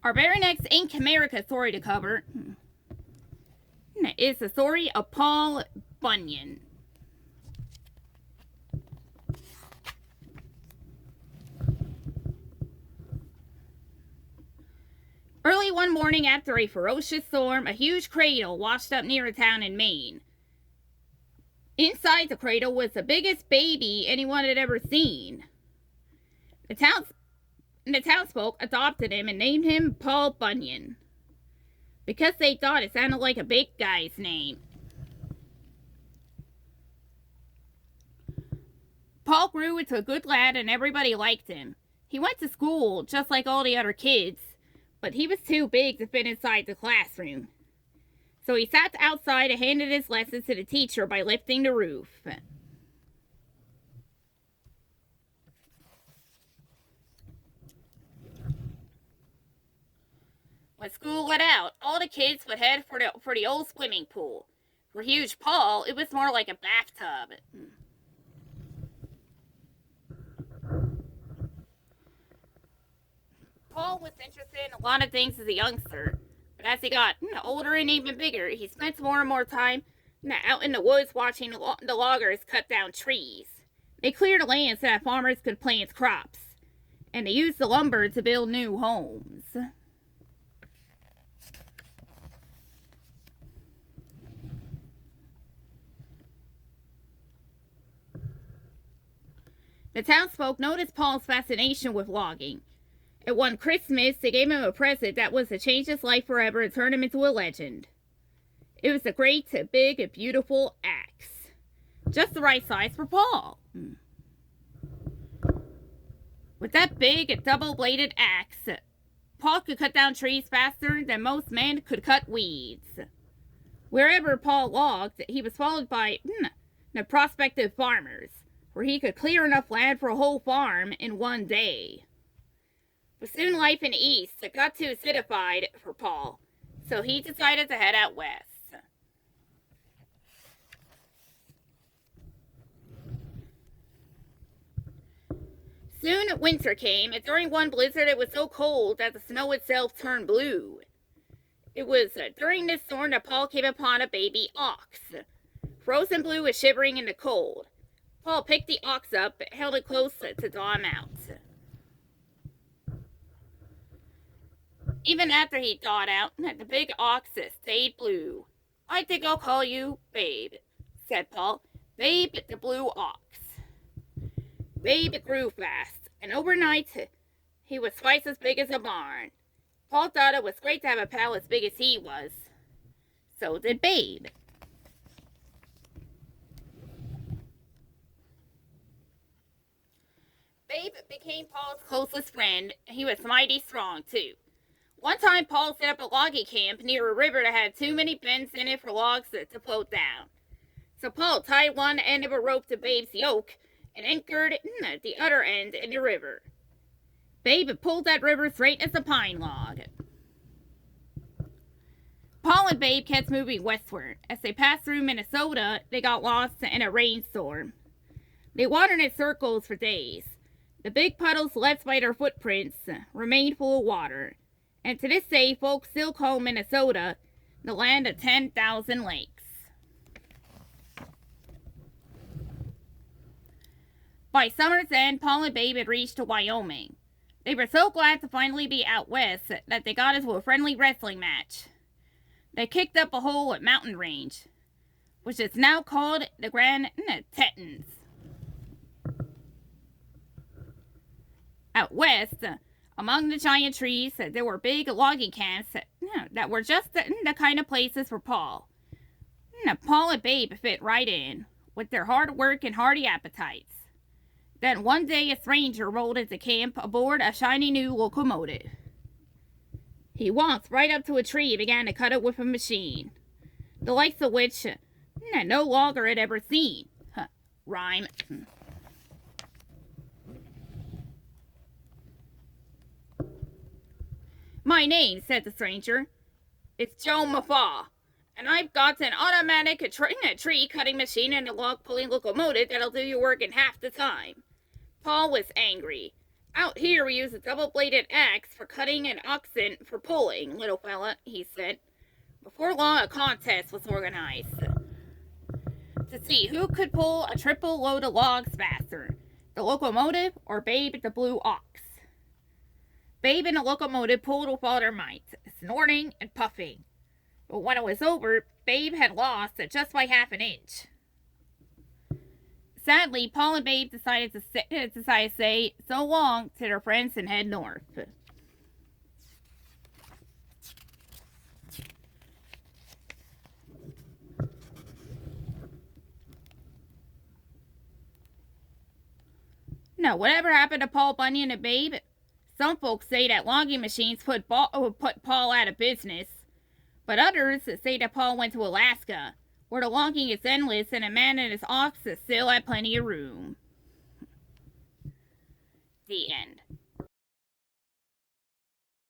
Our very next Inkysora story to cover is the story of Paul Bunyan. Early one morning after a ferocious storm, a huge cradle washed up near a town in Maine. Inside the cradle was the biggest baby anyone had ever seen. The townsfolk adopted him and named him Paul Bunyan, because they thought it sounded like a big guy's name. Paul grew into a good lad and everybody liked him. He went to school just like all the other kids, but he was too big to fit inside the classroom. So he sat outside and handed his lessons to the teacher by lifting the roof. When school let out, all the kids would head for the old swimming pool. For huge Paul, it was more like a bathtub. Paul was interested in a lot of things as a youngster, but as he got older and even bigger, he spent more and more time out in the woods watching the loggers cut down trees. They cleared the land so that farmers could plant crops, and they used the lumber to build new homes. The townsfolk noticed Paul's fascination with logging. At one Christmas, they gave him a present that was to change his life forever and turn him into a legend. It was a great, big, beautiful axe. Just the right size for Paul. With that big, double-bladed axe, Paul could cut down trees faster than most men could cut weeds. Wherever Paul logged, he was followed by the prospective farmers, where he could clear enough land for a whole farm in one day. But soon life in the East got too acidified for Paul, so he decided to head out west. Soon winter came, and during one blizzard it was so cold that the snow itself turned blue. It was during this storm that Paul came upon a baby ox. Frozen blue and shivering in the cold. Paul picked the ox up and held it close to thaw him out. Even after he thawed out, the big ox stayed blue. "I think I'll call you Babe," said Paul. "Babe the blue ox." Babe grew fast, and overnight he was twice as big as a barn. Paul thought it was great to have a pal as big as he was. So did Babe. Babe became Paul's closest friend, and he was mighty strong, too. One time, Paul set up a logging camp near a river that had too many bends in it for logs to float down. So Paul tied one end of a rope to Babe's yoke and anchored the other end in the river. Babe pulled that river straight as a pine log. Paul and Babe kept moving westward. As they passed through Minnesota, they got lost in a rainstorm. They wandered in circles for days. The big puddles left by their footprints remained full of water, and to this day, folks still call Minnesota the land of 10,000 lakes. By summer's end, Paul and Babe had reached Wyoming. They were so glad to finally be out west that they got into a friendly wrestling match. They kicked up a whole mountain range, which is now called the Grand Tetons. Out west, among the giant trees, there were big logging camps that were just the kind of places for Paul. Paul and Babe fit right in, with their hard work and hearty appetites. Then one day a stranger rolled into camp aboard a shiny new locomotive. He walked right up to a tree and began to cut it with a machine, the likes of which no logger had ever seen. Rhyme. "My name," said the stranger, "is Joe Maffaw, and I've got an automatic tree cutting machine and a log pulling locomotive that'll do your work in half the time." Paul was angry. Out here we use a double-bladed axe for cutting and oxen for pulling, little fella, he said. Before long, a contest was organized to see who could pull a triple load of logs faster, the locomotive or Babe the blue ox. Babe and the locomotive pulled with all their might, snorting and puffing. But when it was over, Babe had lost just by half an inch. Sadly, Paul and Babe decided to say so long to their friends and head north. Now, whatever happened to Paul Bunyan and Babe? Some folks say that logging machines put Paul out of business, but others say that Paul went to Alaska, where the logging is endless and a man and his ox still have plenty of room. The end.